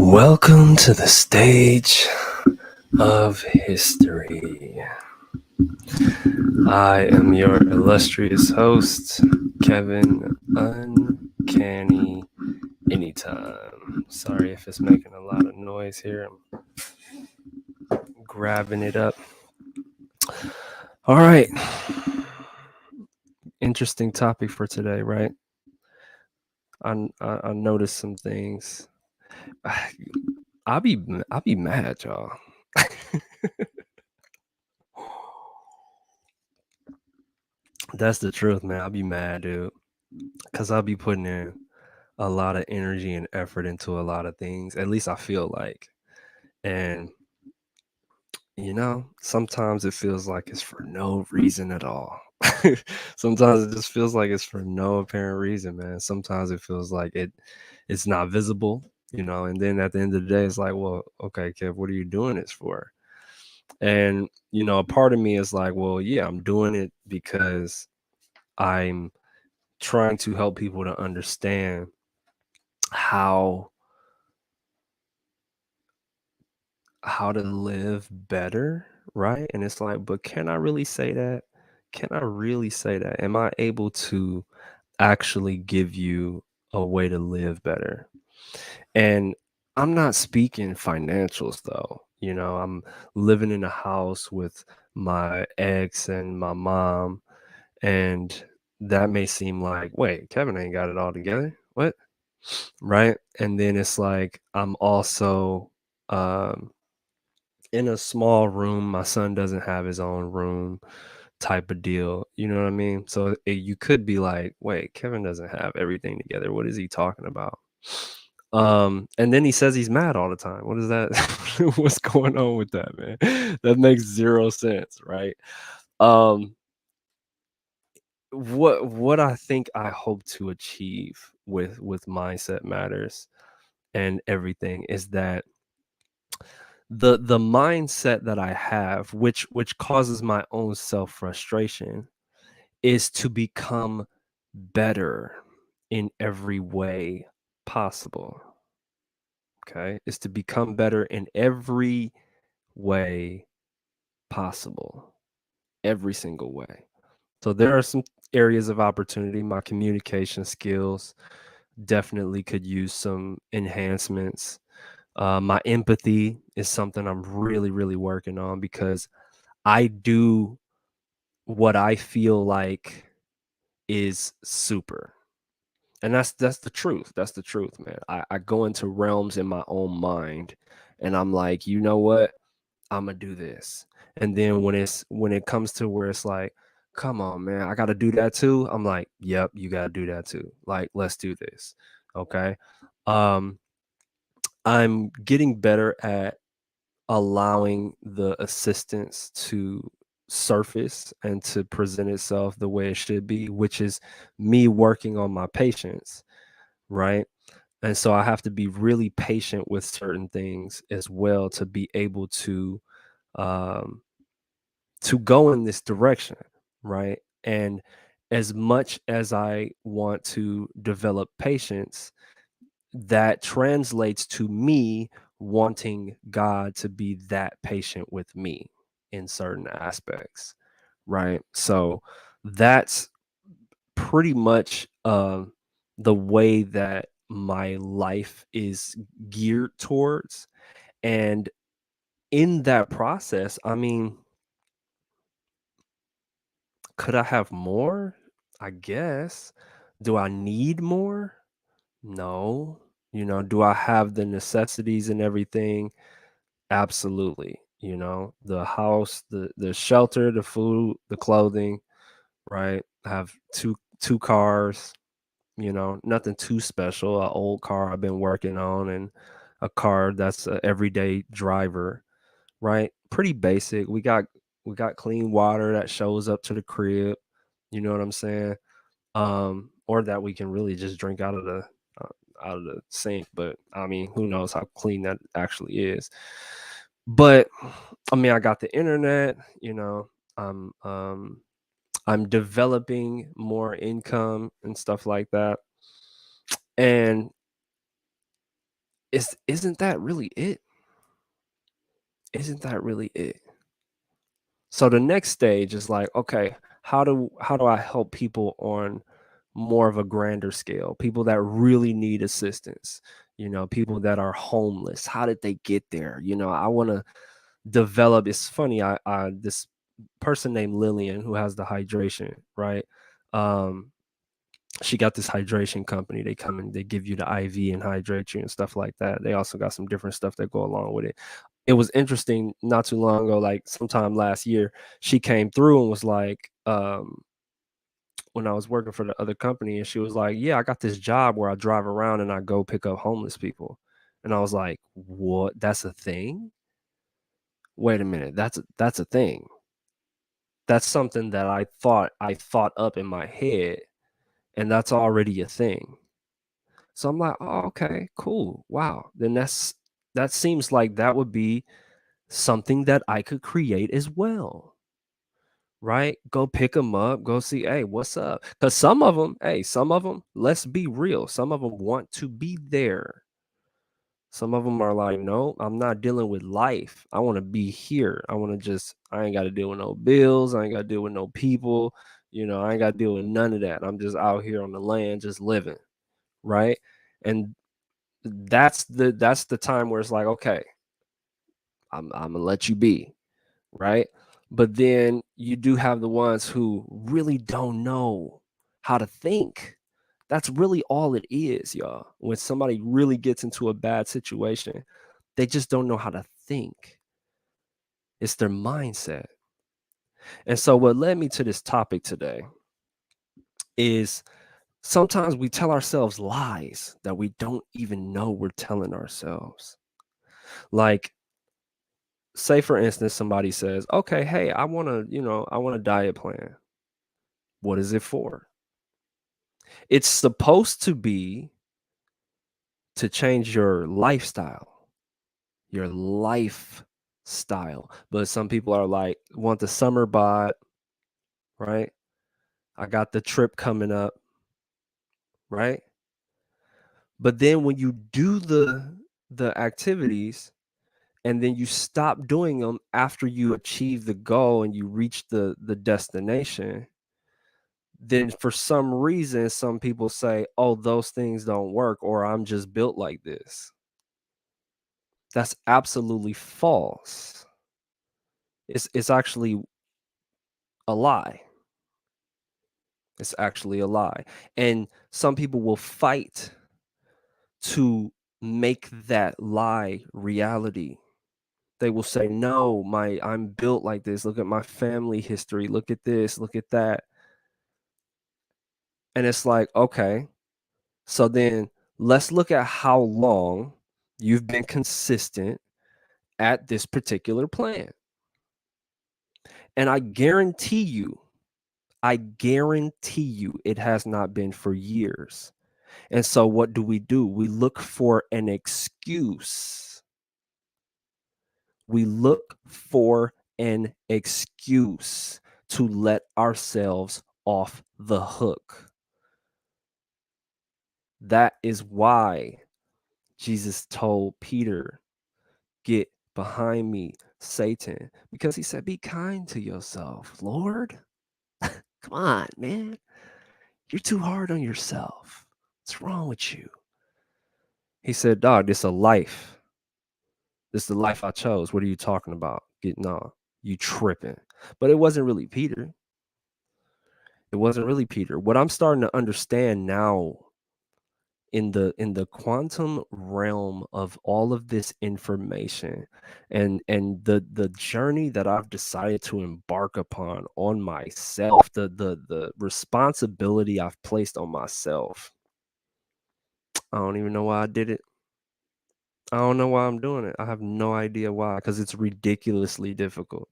Welcome to the stage of history. I am your illustrious host, Kevin Uncanny Anytime. Sorry if it's making a lot of noise here. I'm grabbing it up. All right. Interesting topic for today, right? I noticed some things. I'll be mad, y'all. That's the truth, man. I'll be mad, dude. Because I'll be putting in a lot of energy and effort into a lot of things. At least I feel like. And, sometimes it feels like it's for no reason at all. Sometimes it just feels like it's for no apparent reason, man. Sometimes it feels like it's not visible, and then at the end of the day, it's like, well, okay, Kev, what are you doing this for? And, a part of me is like, well, yeah, I'm doing it because I'm trying to help people to understand how to live better, right? And it's like, but can I really say that? Can I really say that? Am I able to actually give you a way to live better? And I'm not speaking financials though. I'm living in a house with my ex and my mom, and that may seem like, wait, Kevin ain't got it all together. What? Right? And then it's like I'm also um in a small room. My son doesn't have his own room, type of deal. You know what I mean? So you could be like, wait, Kevin doesn't have everything together. What is he talking about? And then he says he's mad all the time. What is that? What's going on with that, man? That makes zero sense, right? Um, what I think I hope to achieve with mindset matters and everything is that the mindset that I have, which causes my own self frustration, is to become better in every way possible. Okay, is to become better in every way possible, every single way. So there are some areas of opportunity. My communication skills definitely could use some enhancements. My empathy is something I'm really, really working on because I do what I feel like is super. And that's the truth. That's the truth, man. I go into realms in my own mind and I'm like, you know what? I'm gonna do this. And then when it comes to where it's like, come on, man, I gotta do that too. I'm like, yep, you gotta do that too. Like, let's do this. Okay. Um, I'm getting better at allowing the assistance to surface and to present itself the way it should be, which is me working on my patience, right? And so I have to be really patient with certain things as well to be able um, to go in this direction, right? And as much as I want to develop patience, that translates to me wanting God to be that patient with me in certain aspects, right? So that's pretty much the way that my life is geared towards. And in that process, I mean, could I have more? I guess. Do I need more? No. Do I have the necessities and everything? Absolutely. The house, the shelter, the food, the clothing, right? I have two cars, nothing too special. An old car I've been working on and a car that's a everyday driver, right? Pretty basic. We got clean water that shows up to the crib. You know what I'm saying? Or that we can really just drink out of the sink. But I mean, who knows how clean that actually is? But I mean, I got the internet. I'm um, I'm developing more income and stuff like that. And Isn't that really it? Isn't that really it? So the next stage is like, okay, how do I help people on more of a grander scale? People that really need assistance, people that are homeless. How did they get there? I want to develop. It's funny. I this person named Lillian who has the hydration, right? Um, she got this hydration company. They come and they give you the IV and hydrate you and stuff like that. They also got some different stuff that go along with it. It was interesting not too long ago, like sometime last year, she came through and was like, when I was working for the other company, and she was like, yeah, I got this job where I drive around and I go pick up homeless people. And I was like, what? That's a thing? Wait a minute. That's a thing. That's something that I thought up in my head, and that's already a thing. So I'm like, oh, okay, cool. Wow. Then that seems like that would be something that I could create as well. Right? Go pick them up, go see, hey, what's up? Because some of them, let's be real, some of them want to be there. Some of them are like, no, I'm not dealing with life. I want to be here. I ain't got to deal with no bills. I ain't got to deal with no people. I ain't got to deal with none of that. I'm just out here on the land, just living. Right. And that's the time where it's like, okay, I'm gonna let you be. Right. But then you do have the ones who really don't know how to think. That's really all it is, y'all. When somebody really gets into a bad situation, they just don't know how to think. It's their mindset. And so, what led me to this topic today is sometimes we tell ourselves lies that we don't even know we're telling ourselves. Like, say, for instance, somebody says, okay, hey, I want a diet plan. What is it for? It's supposed to be to change your lifestyle. But some people are like, want the summer bod, right? I got the trip coming up, right? But then when you do the activities and then you stop doing them after you achieve the goal and you reach the destination, then for some reason some people say, "Oh, those things don't work," or "I'm just built like this." That's absolutely false. It's actually a lie. It's actually a lie. And some people will fight to make that lie reality. They will say, "No, I'm built like this. Look at my family history. Look at this, look at that." And it's like, "Okay, so then let's look at how long you've been consistent at this particular plan." And I guarantee you it has not been for years. And so what do? We look for an excuse. We look for an excuse to let ourselves off the hook. That is why Jesus told Peter, "Get behind me, Satan," because he said, "Be kind to yourself, Lord. Come on, man. You're too hard on yourself. What's wrong with you?" He said, "Dog, this a life. This is the life I chose. What are you talking about? Getting on. You tripping." But it wasn't really Peter. It wasn't really Peter. What I'm starting to understand now in the quantum realm of all of this information and the journey that I've decided to embark upon on myself, the responsibility I've placed on myself. I don't even know why I did it. I don't know why I'm doing it. I have no idea why, because it's ridiculously difficult,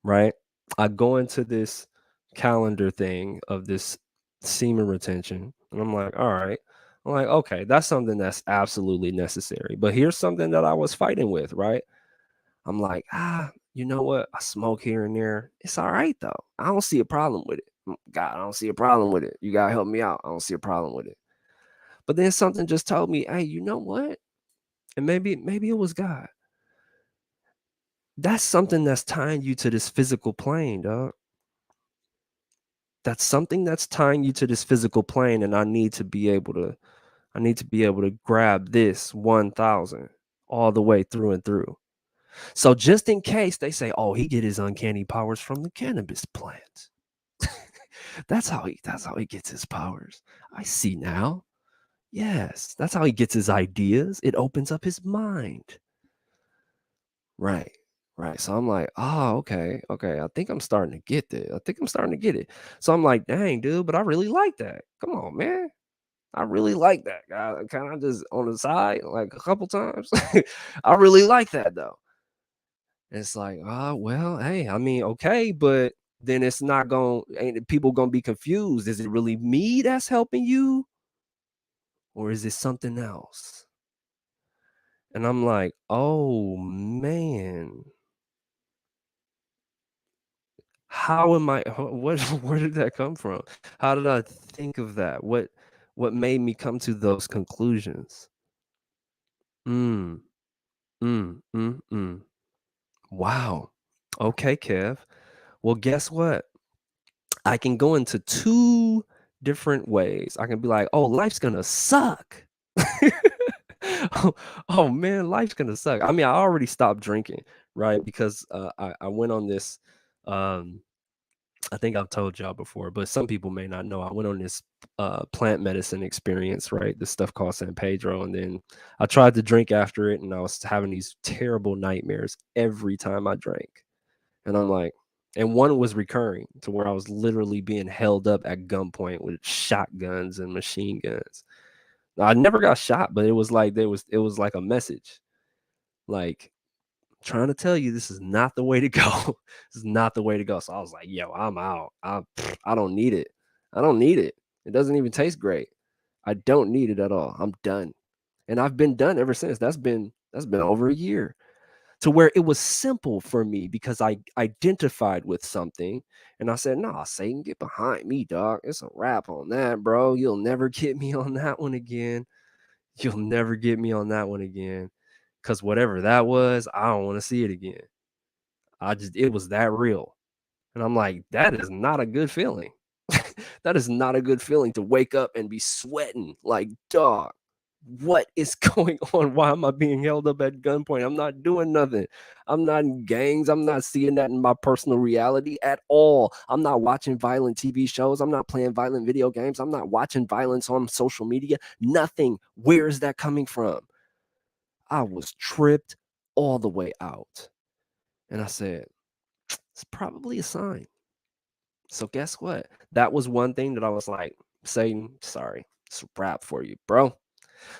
right? I go into this calendar thing of this semen retention, and I'm like, all right. I'm like, okay, that's something that's absolutely necessary. But here's something that I was fighting with, right? I'm like, you know what? I smoke here and there. It's all right though. I don't see a problem with it. God, I don't see a problem with it. You gotta help me out. I don't see a problem with it. But then something just told me, hey, you know what? And maybe it was God. That's something that's tying you to this physical plane, dog. That's something that's tying you to this physical plane, and I need to be able to grab this 1,000 all the way through and through. So just in case they say, "Oh, he get his uncanny powers from the cannabis plant." That's how he gets his powers. I see now. Yes, that's how he gets his ideas. It opens up his mind. Right. Right. So I'm like, oh, okay. Okay. I think I'm starting to get this. I think I'm starting to get it. So I'm like, dang, dude, but I really like that. Come on, man. I really like that. Kind of just on the side, like a couple times. I really like that though. It's like, well, hey, I mean, okay, but then it's not going, ain't people gonna be confused? Is it really me that's helping you? Or is it something else? And I'm like, oh man, how am I what where did that come from? How did I think of that? What made me come to those conclusions? Mm, mm. Wow. Okay, Kev. Well, guess what? I can go into two different ways. I can be like, oh, life's gonna suck. oh, oh man, life's gonna suck. I mean, I already stopped drinking, right? Because I went on this um I think I've told y'all before, but some people may not know. I went on this plant medicine experience, right? This stuff called San Pedro. And then I tried to drink after it, and I was having these terrible nightmares every time I drank. And I'm like, and one was recurring to where I was literally being held up at gunpoint with shotguns and machine guns. Now, I never got shot, but it was like a message, like trying to tell you this is not the way to go. This is not the way to go. So I was like, yo, I'm out. I don't need it. I don't need it. It doesn't even taste great. I don't need it at all. I'm done. And I've been done ever since. That's been over a year, to where it was simple for me because I identified with something and I said, nah, Satan, get behind me, dog. It's a wrap on that, bro. You'll never get me on that one again. You'll never get me on that one again. Cause whatever that was, I don't want to see it again. It was that real. And I'm like, that is not a good feeling. That is not a good feeling to wake up and be sweating like, dog, what is going on? Why am I being held up at gunpoint? I'm not doing nothing. I'm not in gangs. I'm not seeing that in my personal reality at all. I'm not watching violent TV shows. I'm not playing violent video games. I'm not watching violence on social media. Nothing. Where is that coming from? I was tripped all the way out. And I said, it's probably a sign. So guess what? That was one thing that I was like, Satan, sorry, it's a wrap for you, bro.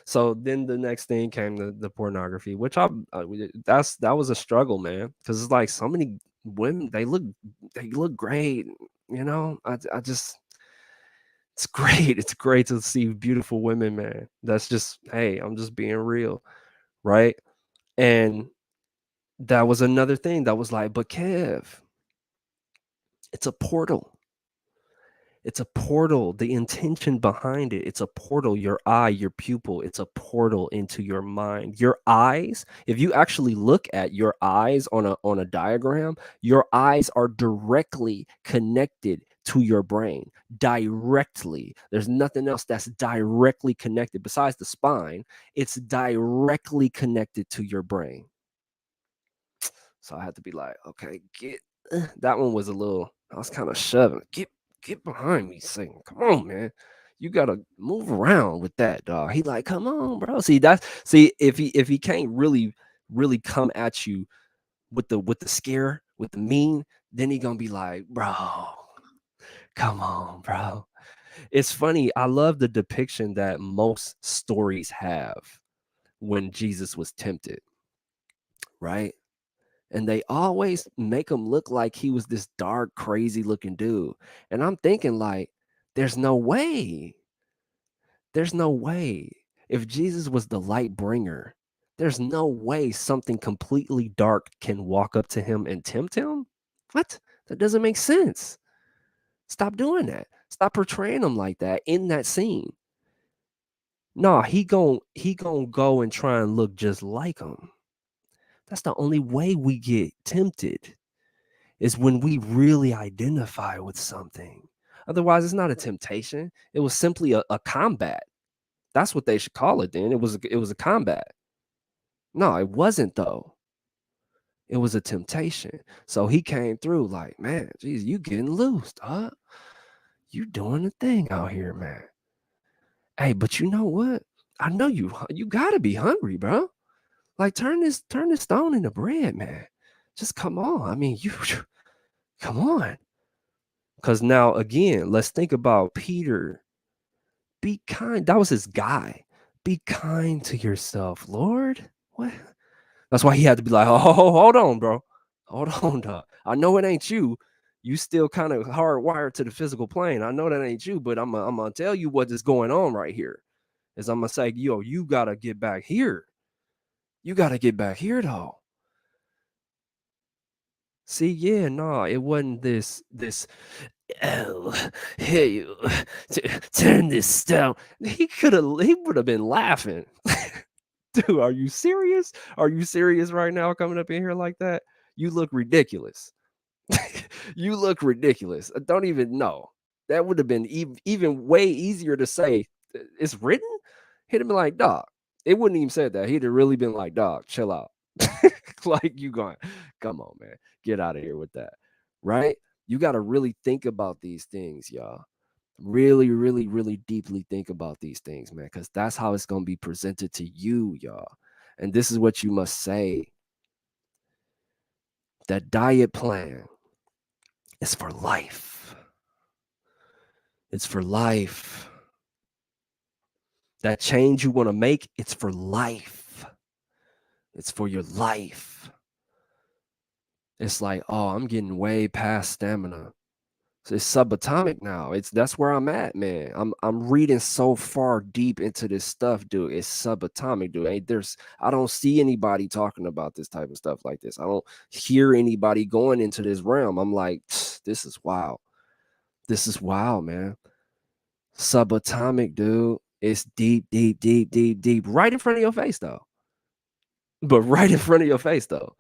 So then the next thing came the pornography, which that was a struggle, man, because it's like so many women they look great, you know. I just it's great. It's great to see beautiful women, man. That's just hey, I'm just being real, right? And that was another thing that was like, but Kev, it's a portal. It's a portal. The intention behind it, it's a portal. Your eye, your pupil, it's a portal into your mind. Your eyes, if you actually look at your eyes on a diagram, your eyes are directly connected to your brain. Directly. There's nothing else that's directly connected besides the spine. It's directly connected to your brain. So I had to be like, okay, that one was a little, I was kind of shoving. Get behind me, Satan. Come on, man. You gotta move around with that, dog. He like, come on, bro. See, if he can't really come at you with the scare, with the mean, then he gonna be like, bro, come on, bro. It's funny. I love the depiction that most stories have when Jesus was tempted, right? And they always make him look like he was this dark, crazy looking dude. And I'm thinking, like, there's no way. There's no way. If Jesus was the light bringer, there's no way something completely dark can walk up to him and tempt him. What? That doesn't make sense. Stop doing that. Stop portraying him like that in that scene. No, he gon' go and try and look just like him. That's the only way we get tempted, is when we really identify with something. Otherwise, it's not a temptation. It was simply a combat. That's what they should call it then. It was a combat. No, it wasn't though. It was a temptation. So he came through like, man, geez, you getting loose, huh? You doing the thing out here, man. Hey, but you know what? I know you gotta be hungry, bro. Like turn this stone into bread, man. Just come on. I mean, you come on. Cause now again, let's think about Peter. Be kind. That was his guy. Be kind to yourself, Lord. What? That's why he had to be like, oh, hold on, bro. Hold on, dog. I know it ain't you. You still kind of hardwired to the physical plane. I know that ain't you, but I'm gonna tell you what is going on right here. Is I'm gonna say, yo, you gotta get back here. You gotta get back here, though. See, yeah, no, it wasn't this. Oh, hey, turn this down. He would have been laughing. Dude, are you serious? Are you serious right now coming up in here like that? You look ridiculous. You look ridiculous. I don't even know. That would have been even way easier to say. It's written. He'd have been like, dog. It wouldn't even said that. He'd have really been like, dog, chill out. Like you going, come on, man, get out of here with that, right? You got to really think about these things, y'all. Really, really, really deeply think about these things, man, because that's how it's gonna be presented to you, y'all. And this is what you must say: that diet plan is for life. It's for life. That change you want to make, it's for life. It's for your life. It's like, oh, I'm getting way past stamina. So it's subatomic now. That's where I'm at, man. I'm reading so far deep into this stuff, dude. It's subatomic, dude. I don't see anybody talking about this type of stuff like this. I don't hear anybody going into this realm. I'm like, this is wild. This is wild, man. Subatomic, dude. It's deep, deep, deep, deep, deep. Right in front of your face, though. But right in front of your face, though.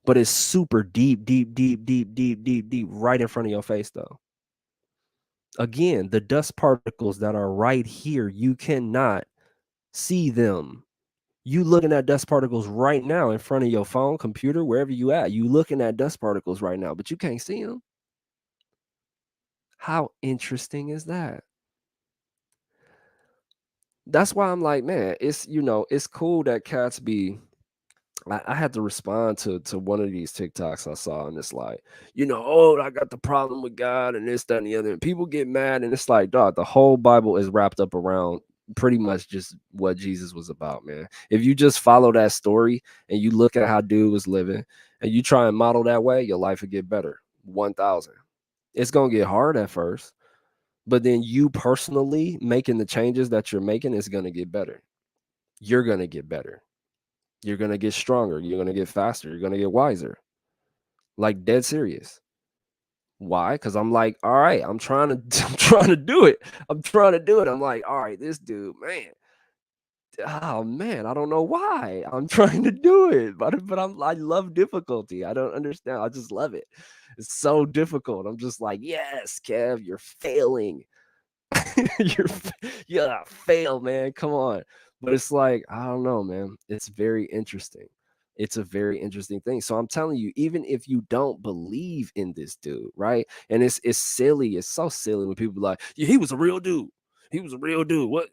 But it's super deep, deep, deep, deep, deep, deep, deep, right in front of your face, though. Again, the dust particles that are right here, you cannot see them. You looking at dust particles right now in front of your phone, computer, wherever you at. You looking at dust particles right now, but you can't see them. How interesting is that? That's why I'm like, man, it's cool that cats be. I had to respond to one of these TikToks I saw, and it's like, oh, I got the problem with God and this, that, and the other. And people get mad, and it's like, dog, the whole Bible is wrapped up around pretty much just what Jesus was about, man. If you just follow that story and you look at how dude was living and you try and model that way, your life will get better. 1000. It's gonna get hard at first, but then you personally making the changes that you're making is gonna get better. You're gonna get better. You're gonna get stronger. You're gonna get faster. You're gonna get wiser. Like dead serious. Why? Because I'm like, all right, I'm trying to I'm trying to do it. I'm trying to do it. I'm like, all right, this dude, man. Oh man, I don't know why. I'm trying to do it, but I love difficulty. I don't understand. I just love it. It's so difficult. I'm just like, yes, Kev, you're failing. You're yeah, fail, man. Come on. But it's like, I don't know, man. It's very interesting. It's a very interesting thing. So I'm telling you, even if you don't believe in this dude, right? And it's silly. It's so silly when people are like, yeah, he was a real dude. He was a real dude. What?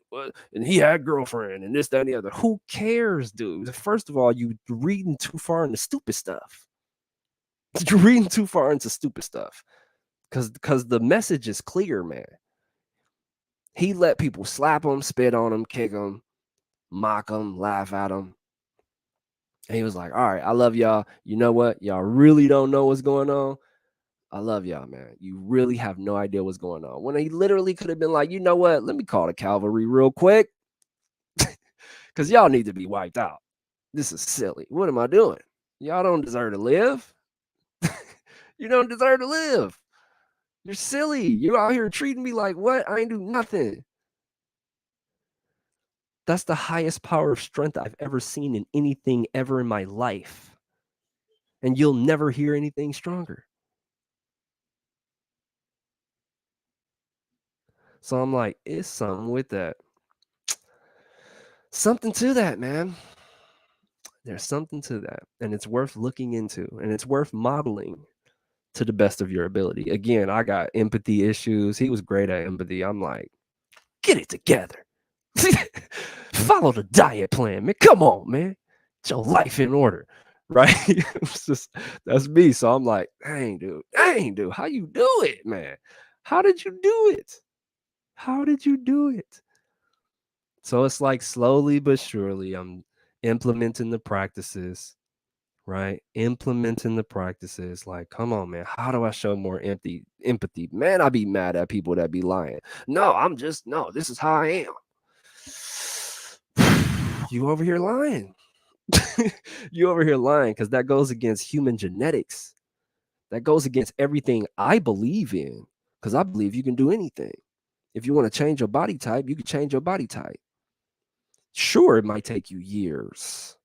And he had a girlfriend and this, that, and the other. Who cares, dude? First of all, you reading too far into stupid stuff. You're reading too far into stupid stuff. Because the message is clear, man. He let people slap him, spit on him, kick him, mock him, laugh at him. And he was like, all right, I love y'all. You know what? Y'all really don't know what's going on. I love y'all, man. You really have no idea what's going on. When he literally could have been like, you know what? Let me call the cavalry real quick. Because y'all need to be wiped out. This is silly. What am I doing? Y'all don't deserve to live. You don't deserve to live. You're silly. You're out here treating me like what? I ain't do nothing. That's the highest power of strength I've ever seen in anything ever in my life. And you'll never hear anything stronger. So I'm like, it's something with that. Something to that, man. There's something to that. And it's worth looking into, and it's worth modeling to the best of your ability. Again, I got empathy issues. He was great at empathy. I'm like, get it together. Follow the diet plan, man. Come on, man. Get your life in order. Right? It's just that's me. So I'm like, dang, dude, how you do it, man? How did you do it? How did you do it? So it's like slowly but surely, I'm implementing the practices, right? Implementing the practices. Like, come on, man. How do I show more empathy? Man, I be mad at people that be lying. No, this is how I am. You over here lying. You over here lying because that goes against human genetics. That goes against everything I believe in. Because I believe you can do anything. If you want to change your body type, you can change your body type. Sure, it might take you years.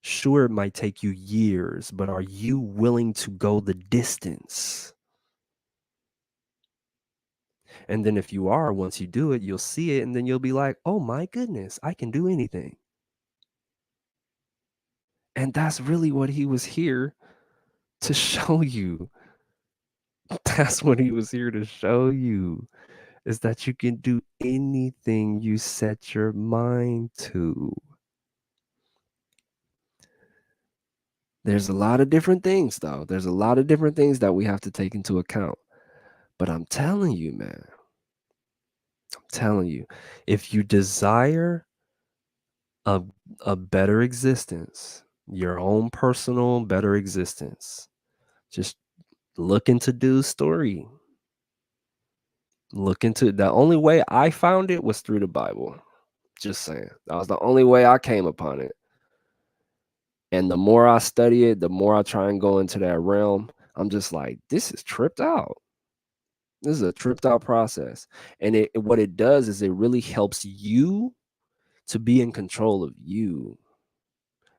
Sure, it might take you years, but are you willing to go the distance? And then if you are, once you do it, you'll see it, and then you'll be like, oh my goodness, I can do anything. And that's really what he was here to show you. That's what he was here to show you, is that you can do anything you set your mind to. There's a lot of different things, though. There's a lot of different things that we have to take into account. But I'm telling you, man, I'm telling you, if you desire a, a better existence, your own personal better existence, just look into Dude's story. Look into the only way I found it was through the Bible. Just saying. That was the only way I came upon it. And the more I study it, the more I try and go into that realm, I'm just like, this is tripped out. This is a tripped out process. And what it does is it really helps you to be in control of you.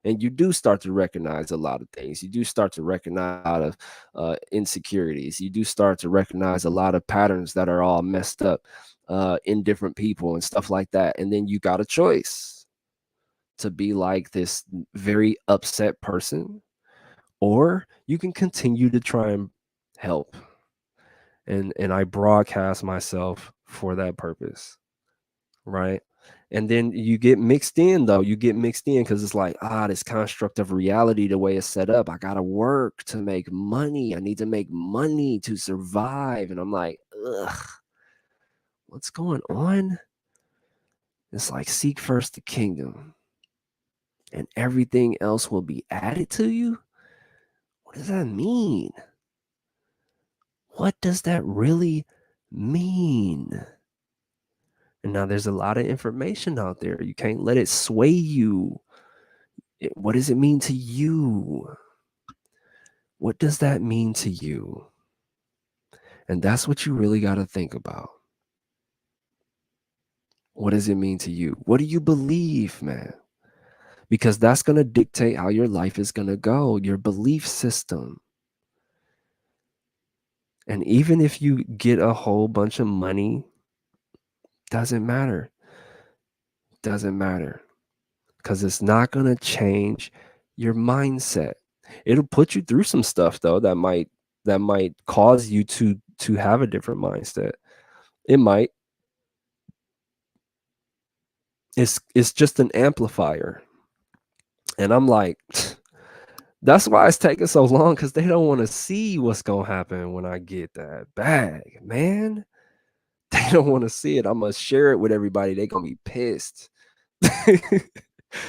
And you do start to recognize a lot of things. You do start to recognize a lot of insecurities. You do start to recognize a lot of patterns that are all messed up in different people and stuff like that. And then you got a choice to be like this very upset person, or you can continue to try and help. And I broadcast myself for that purpose, right? And then you get mixed in, though. You get mixed in because it's like, this construct of reality, the way it's set up, I gotta work to make money. I need to make money to survive. And I'm like, ugh, what's going on? It's like, seek first the kingdom and everything else will be added to you. What does that mean? What does that really mean? And now there's a lot of information out there. You can't let it sway you. What does it mean to you? What does that mean to you? And that's what you really got to think about. What does it mean to you? What do you believe, man? Because that's going to dictate how your life is going to go, your belief system. And even if you get a whole bunch of money, doesn't matter. Doesn't matter. Because it's not going to change your mindset. It'll put you through some stuff, though, that might cause you to have a different mindset. It might. It's just an amplifier. And I'm like, that's why it's taking so long, because they don't want to see what's going to happen when I get that bag, man. They don't want to see it. I'm going to share it with everybody. They're going to be pissed. They're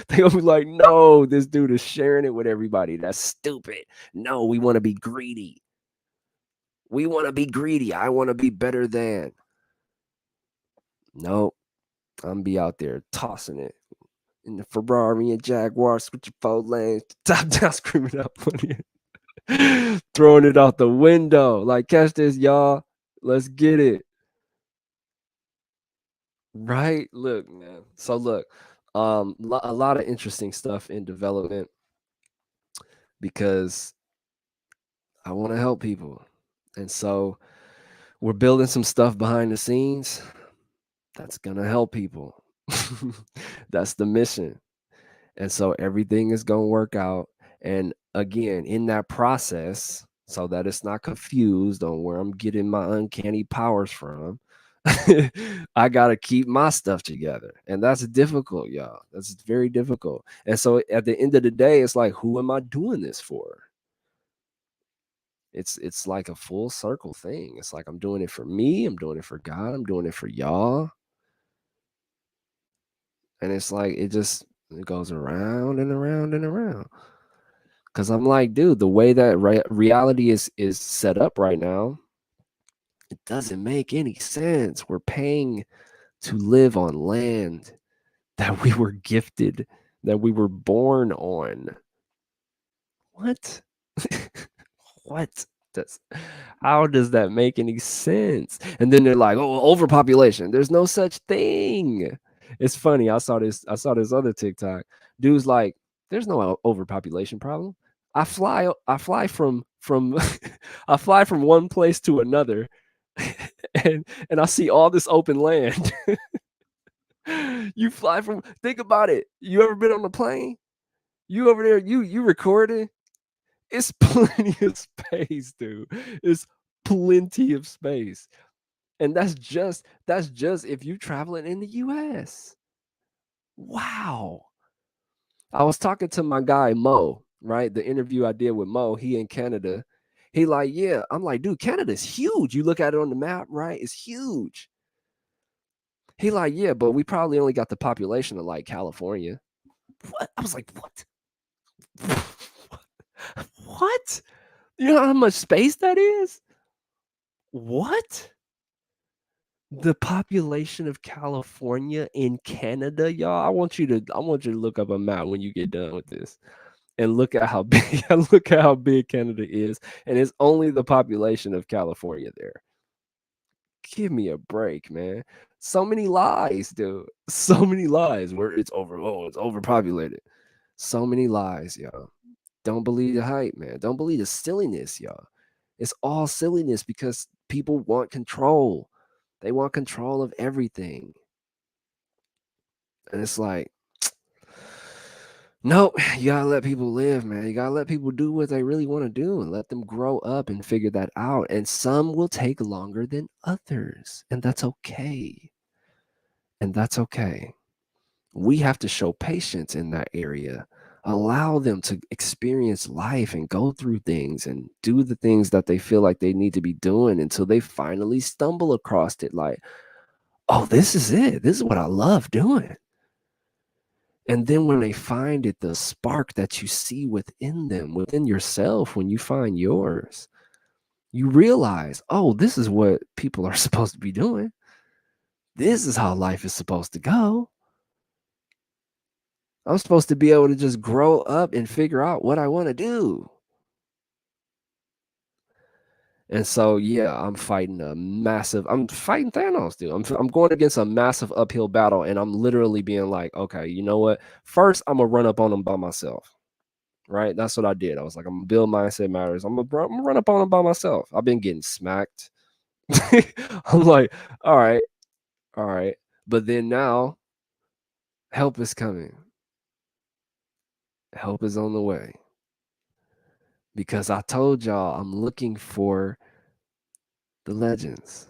going to be like, no, this dude is sharing it with everybody. That's stupid. No, we want to be greedy. We want to be greedy. I want to be better than. Nope. I'm going to be out there tossing it in the Ferrari and Jaguars with your 4 lanes, top down, screaming out, throwing it out the window. Like, catch this, y'all. Let's get it. Right? Look, man. So look, a lot of interesting stuff in development because I want to help people. And so we're building some stuff behind the scenes that's going to help people. That's the mission. And so everything is going to work out. And again, in that process, so that it's not confused on where I'm getting my uncanny powers from, I got to keep my stuff together. And that's difficult, y'all. That's very difficult. And so at the end of the day, it's like, who am I doing this for? It's like a full circle thing. It's like I'm doing it for me, I'm doing it for God, I'm doing it for y'all. And it's like it goes around and around and around. Cause I'm like, dude, the way that reality is set up right now, it doesn't make any sense. We're paying to live on land that we were gifted, that we were born on. What? What? That's how does that make any sense? And then they're like, oh, overpopulation. There's no such thing. It's funny. I saw this other TikTok. Dude's like, there's no overpopulation problem. I fly from I fly from one place to another and I see all this open land. You fly from think about it. You ever been on a plane? You over there, you recording? It's plenty of space, dude. It's plenty of space. And that's just if you're traveling in the US. Wow. I was talking to my guy Mo, right? The interview I did with Mo, he in Canada. He like, yeah. I'm like, dude, Canada's huge. You look at it on the map, right? It's huge. He like, yeah, but we probably only got the population of like California. What? I was like, what? What? You know how much space that is? What? The population of California in Canada, y'all. I want you to look up a map when you get done with this and look at how big look at how big Canada is. And it's only the population of California there. Give me a break, man. So many lies, dude. So many lies where it's overpopulated. So many lies, y'all. Don't believe the hype, man. Don't believe the silliness, y'all. It's all silliness because people want control. They want control of everything. And it's like, no, you gotta let people live, man. You gotta let people do what they really want to do and let them grow up and figure that out. And some will take longer than others. And that's okay. And that's okay. We have to show patience in that area. Allow them to experience life and go through things and do the things that they feel like they need to be doing until they finally stumble across it. Like, oh, this is it. This is what I love doing. And then when they find it, the spark that you see within them, within yourself, when you find yours, you realize, oh, this is what people are supposed to be doing. This is how life is supposed to go. I'm supposed to be able to just grow up and figure out what I want to do. And so, yeah, I'm fighting Thanos, dude. I'm going against a massive uphill battle, and I'm literally being like, okay, you know what? First, I'm gonna run up on him by myself. Right? That's what I did. I was like, I'm gonna build mindset matters. I'm gonna run up on him by myself. I've been getting smacked. I'm like, all right, all right. But then now, help is coming. Help is on the way. Because I told y'all I'm looking for the legends.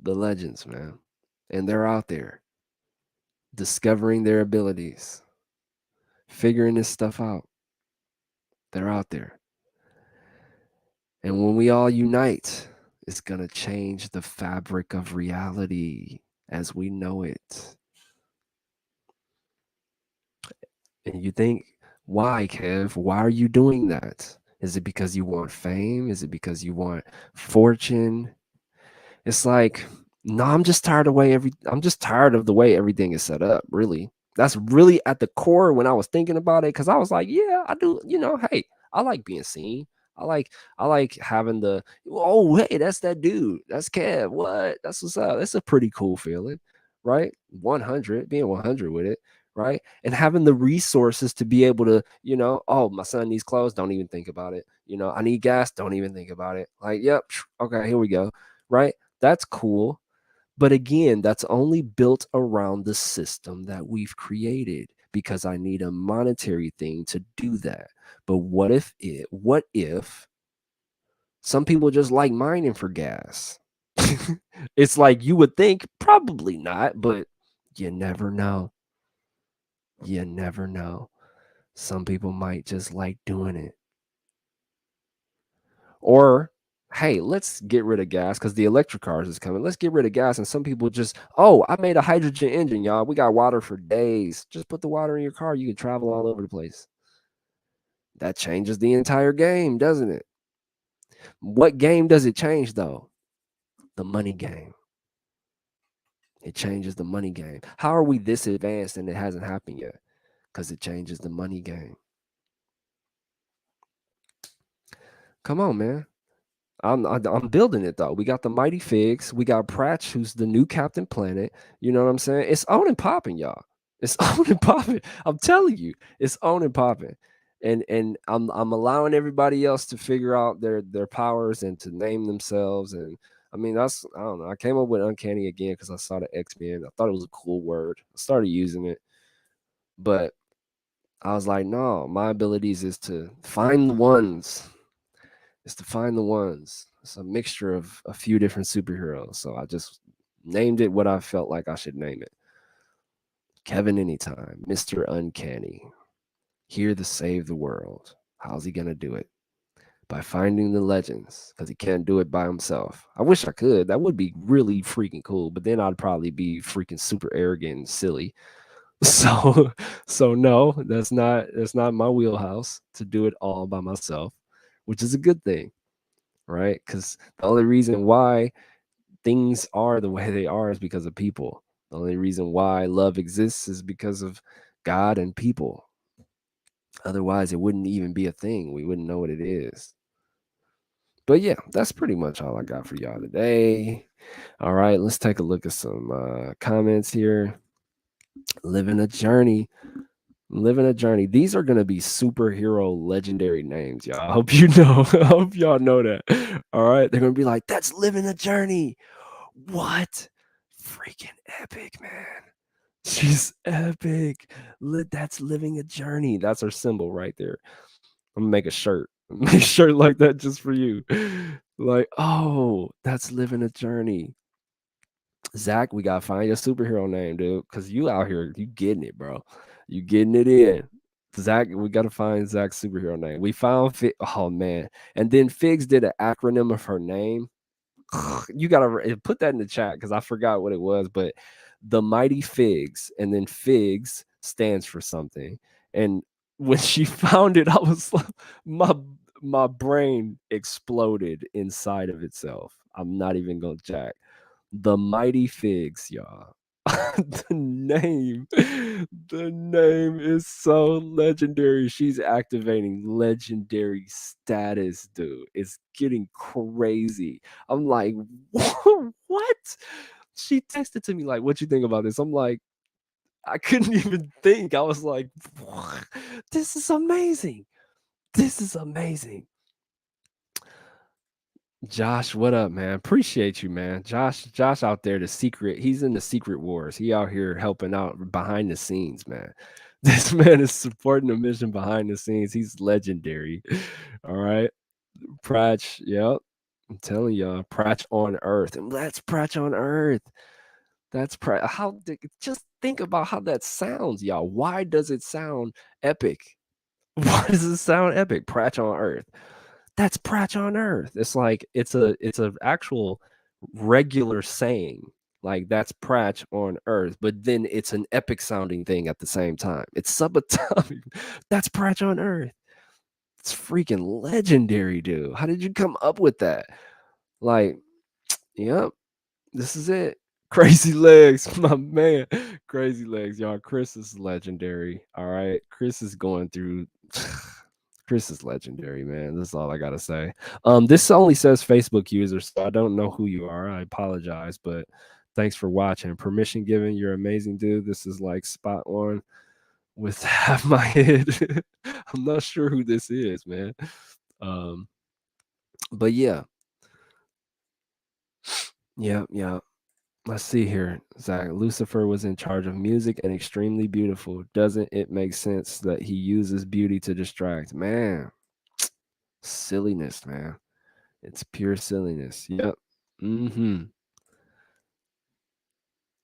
The legends, man. And they're out there discovering their abilities, figuring this stuff out. They're out there. And when we all unite, it's going to change the fabric of reality as we know it. And you think, why, Kev? Why are you doing that? Is it because you want fame? Is it because you want fortune? It's like, no, I'm just tired of the way everything is set up, really. That's really at the core when I was thinking about it, because I was like, yeah, I do, hey, I like being seen. I like having the, oh hey, that's that dude. That's Kev. What? That's what's up. That's a pretty cool feeling, right? 100, being 100 with it, right? And having the resources to be able to, oh, my son needs clothes, don't even think about it. I need gas, don't even think about it. Like, yep, okay, here we go. Right? That's cool. But again, that's only built around the system that we've created because I need a monetary thing to do that. But what if some people just like mining for gas? It's like you would think probably not, but you never know. You never know. Some people might just like doing it. Or, hey, let's get rid of gas because the electric cars is coming. Let's get rid of gas. And some people just, oh, I made a hydrogen engine, y'all. We got water for days. Just put the water in your car. You can travel all over the place. That changes the entire game, doesn't it? What game does it change, though? The money game. It changes the money game. How are we this advanced and it hasn't happened yet? Because it changes the money game. Come on, man. I'm building it though. We got the Mighty Figs. We got Pratch, who's the new Captain Planet. You know what I'm saying? It's on and popping, y'all. It's on and popping. I'm telling you, it's on and popping. And I'm allowing everybody else to figure out their powers and to name themselves. And I mean, I don't know. I came up with uncanny again because I saw the X-Men. I thought it was a cool word. I started using it, but I was like, no, my abilities is to find the ones. Is to find the ones. It's a mixture of a few different superheroes. So I just named it what I felt like I should name it. Kevin Anytime, Mr. Uncanny, here to save the world. How's he gonna do it? By finding the legends, because he can't do it by himself. I wish I could. That would be really freaking cool. But then I'd probably be freaking super arrogant and silly. So no, that's not my wheelhouse to do it all by myself, which is a good thing, right? Because the only reason why things are the way they are is because of people. The only reason why love exists is because of God and people. Otherwise, it wouldn't even be a thing. We wouldn't know what it is. But yeah, that's pretty much all I got for y'all today. All right, let's take a look at some comments here. Living a journey. Living a journey. These are going to be superhero legendary names, y'all. I hope you know. I hope y'all know that. All right. They're going to be like, that's living a journey. What? Freaking epic, man. She's epic. That's living a journey. That's our symbol right there. I'm gonna make a shirt. Make a shirt like that just for you. Like, oh, that's living a journey. Zach, we gotta find your superhero name, dude. Cause you out here, you getting it, bro. You getting it in. Zach, we gotta find Zach's superhero name. We found oh man. And then Figs did an acronym of her name. You gotta put that in the chat because I forgot what it was, but the Mighty Figs, and then Figs stands for something. And when she found it, I was like, my brain exploded inside of itself. I'm not even gonna jack. The Mighty Figs, y'all. The name is so legendary. She's activating legendary status, dude. It's getting crazy. I'm like, what? She texted to me like, what you think about this? I'm like, I couldn't even think. I was like, what? This is amazing. This is amazing. Josh, what up, man? Appreciate you, man. Josh out there, he's in the secret wars. He out here helping out behind the scenes, man. This man is supporting the mission behind the scenes. He's legendary. All right. Pratch, yep. I'm telling y'all, Pratch on Earth. And that's Pratch on Earth. That's just think about how that sounds, y'all. Why does it sound epic? Why does it sound epic? Pratch on Earth. That's Pratch on Earth. It's like it's a actual regular saying. Like that's Pratch on Earth, but then it's an epic sounding thing at the same time. It's subatomic. That's Pratch on Earth. It's freaking legendary, dude. How did you come up with that? Like, yep, this is it. Crazy legs, my man. Crazy legs, y'all. Chris is legendary. All right. Chris is going through Chris is legendary, man. That's all I gotta say. This only says Facebook user, so I don't know who you are. I apologize, but thanks for watching. Permission given. You're amazing, dude. This is like spot on with half my head. I'm not sure who this is, man. Um, but yeah, yeah. Let's see here, Zach. Lucifer was in charge of music and extremely beautiful. Doesn't it make sense that he uses beauty to distract? Man, silliness, man. It's pure silliness. Yep. Mm-hmm.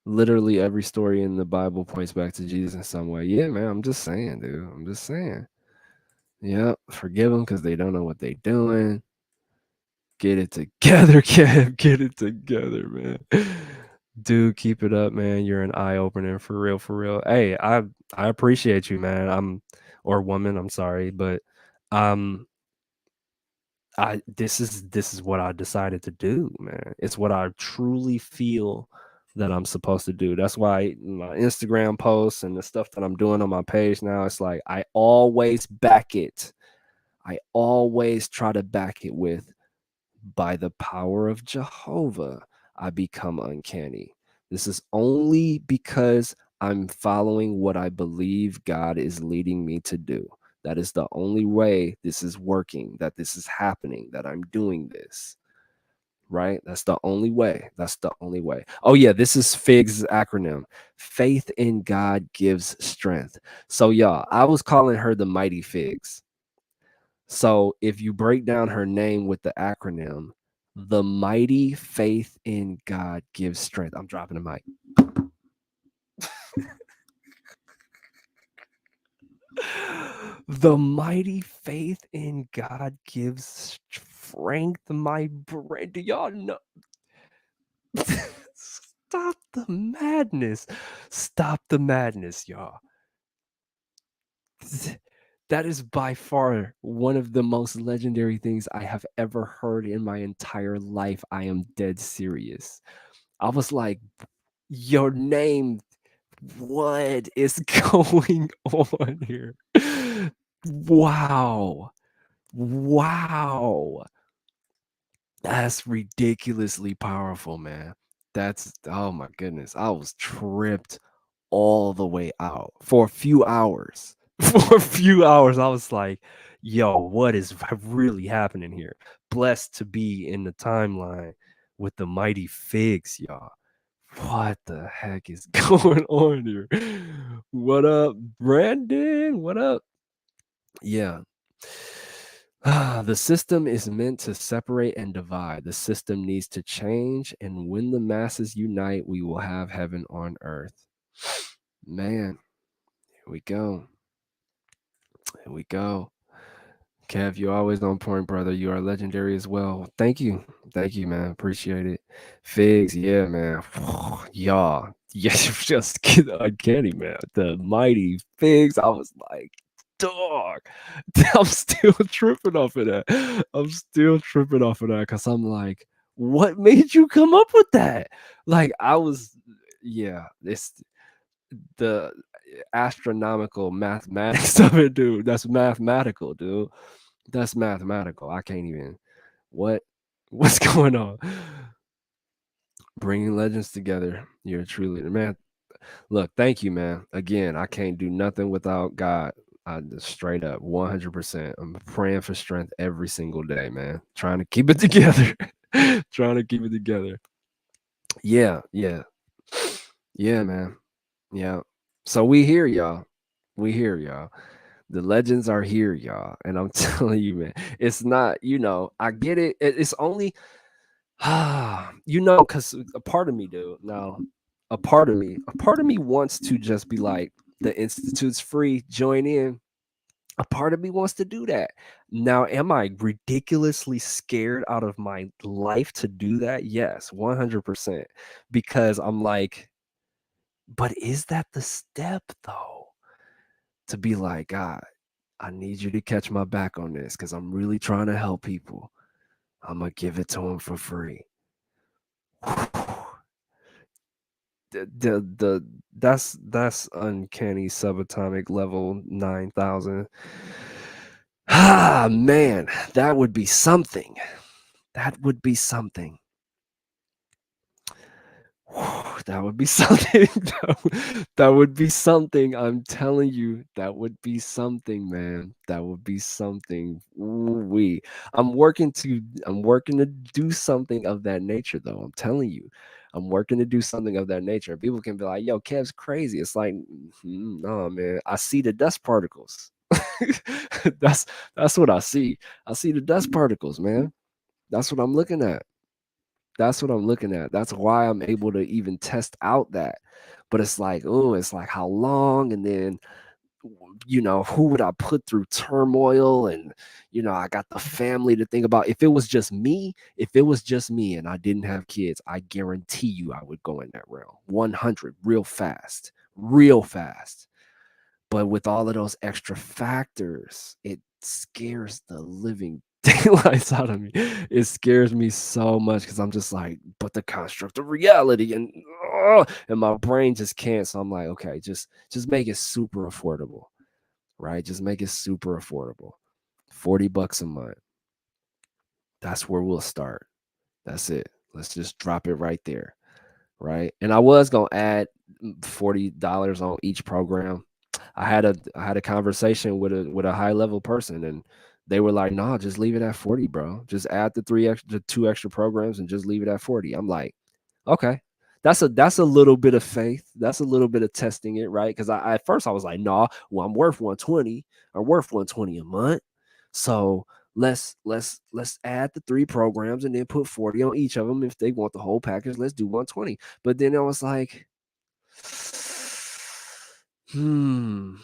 Literally every story in the Bible points back to Jesus in some way. Yeah, man. I'm just saying, dude. I'm just saying. Yep. Forgive them because they don't know what they're doing. Get it together, Kev. Get it together, man. Dude, keep it up, man. You're an eye opener for real, for real. Hey, I appreciate you, man. Or woman, I'm sorry, but um I this is what I decided to do, man. It's what I truly feel that I'm supposed to do. That's why my Instagram posts and the stuff that I'm doing on my page now, it's like I always back it. I always try to back it with by the power of Jehovah, I become uncanny. This is only because I'm following what I believe God is leading me to do. That is the only way this is working, that this is happening, that I'm doing this. Right? That's the only way. That's the only way. Oh, yeah, this is FIG's acronym. Faith in God gives strength. So, y'all, I was calling her the Mighty Figs. So if you break down her name with the acronym, the mighty faith in God gives strength. I'm dropping the mic. The mighty faith in God gives strength. My brain. Do y'all know? Stop the madness. Stop the madness, y'all. That is by far one of the most legendary things I have ever heard in my entire life. I am dead serious. I was like, your name, what is going on here? Wow. Wow. That's ridiculously powerful, man. That's, oh my goodness. I was tripped all the way out for a few hours. For a few hours, I was like, yo, what is really happening here? Blessed to be in the timeline with the mighty figs, y'all. What the heck is going on here? What up, Brandon? What up? Yeah. The system is meant to separate and divide. The system needs to change. And when the masses unite, we will have heaven on earth. Man, here we go. Here we go. Kev, you're always on point, brother. You are legendary as well. Thank you. Thank you, man. Appreciate it. Figs, yeah, man. Y'all. Yes, just uncanny, man. The mighty figs. I was like, dog. I'm still tripping off of that. I'm still tripping off of that because I'm like, what made you come up with that? Like, I was, yeah, it's the astronomical mathematics of it, dude. That's mathematical, dude. That's mathematical. I can't even. What? What's going on? Bringing legends together. You're truly, man. Look, thank you, man. Again, I can't do nothing without God. I just straight up 100%. I'm praying for strength every single day, man. Trying to keep it together. Trying to keep it together. Yeah, yeah. Yeah, man. Yeah. So we here, y'all. We here, y'all. The legends are here, y'all. And I'm telling you, man, it's not, I get it. It's only, because a part of me, dude, now, a part of me wants to just be like, the Institute's free, join in. A part of me wants to do that. Now, am I ridiculously scared out of my life to do that? Yes, 100%. Because I'm like, but is that the step though? To be like, God, I need you to catch my back on this because I'm really trying to help people. I'm gonna give it to them for free. That's uncanny subatomic level 9,000. Ah, man, that would be something. That would be something. That would be something. That would be something. I'm telling you, that would be something, man. That would be something. We. I'm working to do something of that nature, though. I'm telling you, I'm working to do something of that nature. People can be like, "Yo, Kev's crazy." It's like, no, man. I see the dust particles. that's that's what I see. I see the dust particles, man. That's what I'm looking at. That's what I'm looking at. That's why I'm able to even test out that. But it's like, oh, it's like how long? And then, who would I put through turmoil? And, I got the family to think about. If it was just me and I didn't have kids, I guarantee you I would go in that realm 100 real fast. But with all of those extra factors, it scares the living daylights out of me. It scares me so much because I'm just like, but the construct of reality and my brain just can't. So I'm like, okay, just make it super affordable, right? Just make it super affordable. $40 a month. That's where we'll start. That's it. Let's just drop it right there. Right. And I was gonna add $40 on each program. I had a conversation with a high level person, and they were like, "Nah, just leave it at 40, bro. Just add the two extra programs and just leave it at 40." I'm like, okay. That's a little bit of faith. That's a little bit of testing it, right? Because at first I was like, "Nah, well, I'm worth 120. I'm worth 120 a month. So let's add the three programs and then put 40 on each of them. If they want the whole package, let's do 120." But then I was like, hmm,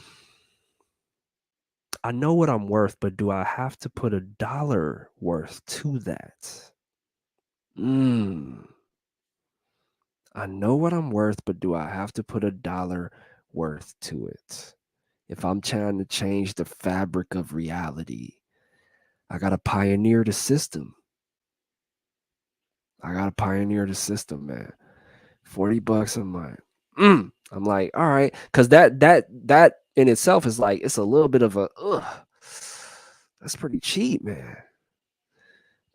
I know what I'm worth, but do I have to put a dollar worth to that? Hmm. I know what I'm worth, but do I have to put a dollar worth to it? If I'm trying to change the fabric of reality, I got to pioneer the system. Man. $40 a month. I'm like, all right, because that in itself is like it's a little bit of a that's pretty cheap, man.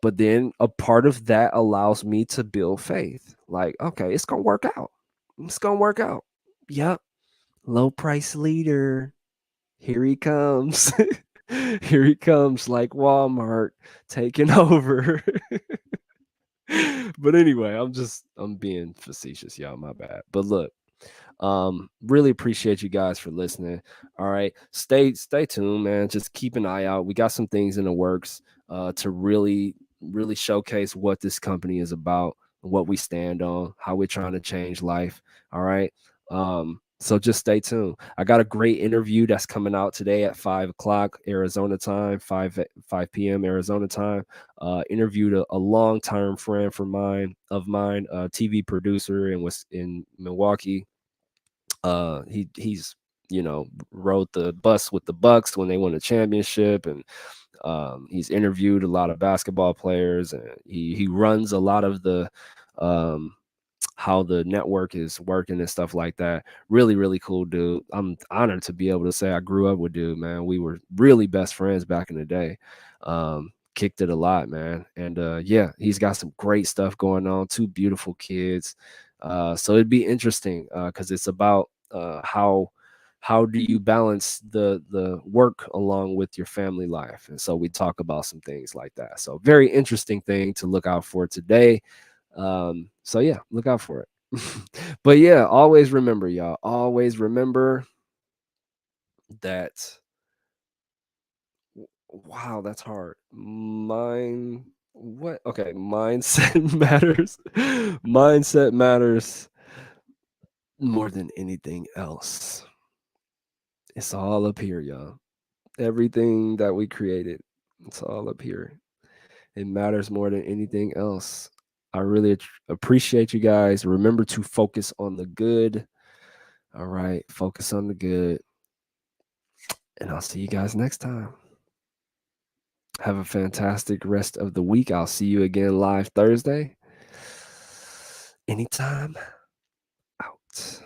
But then a part of that allows me to build faith. Like, okay, it's gonna work out. It's gonna work out. Yep. Low price leader. Here he comes. Here he comes, like Walmart taking over. But anyway, I'm being facetious, y'all. My bad. But look, really appreciate you guys for listening. All right, stay tuned, man. Just keep an eye out. We got some things in the works to really showcase what this company is about, what we stand on, how we're trying to change life. All right. So just stay tuned. I got a great interview that's coming out today at 5 o'clock Arizona time, 5 p.m. Arizona time. Interviewed a long-term friend of mine, a TV producer and was in Milwaukee. He's rode the bus with the Bucks when they won the championship, and he's interviewed a lot of basketball players, and he runs a lot of the um, how the network is working and stuff like that. Really, really cool dude. I'm honored to be able to say I grew up with dude, man. We were really best friends back in the day. Kicked it a lot, man. And yeah, he's got some great stuff going on. Two beautiful kids. So it'd be interesting because it's about how do you balance the work along with your family life. And so we talk about some things like that. So very interesting thing to look out for today. So yeah, look out for it. But yeah, always remember, y'all. Always remember that. Wow, that's hard. What? Okay, mindset matters. Mindset matters more than anything else. It's all up here, y'all. Everything that we created, it's all up here. It matters more than anything else. I really appreciate you guys. Remember to focus on the good. All right. Focus on the good. And I'll see you guys next time. Have a fantastic rest of the week. I'll see you again live Thursday. Anytime. Out.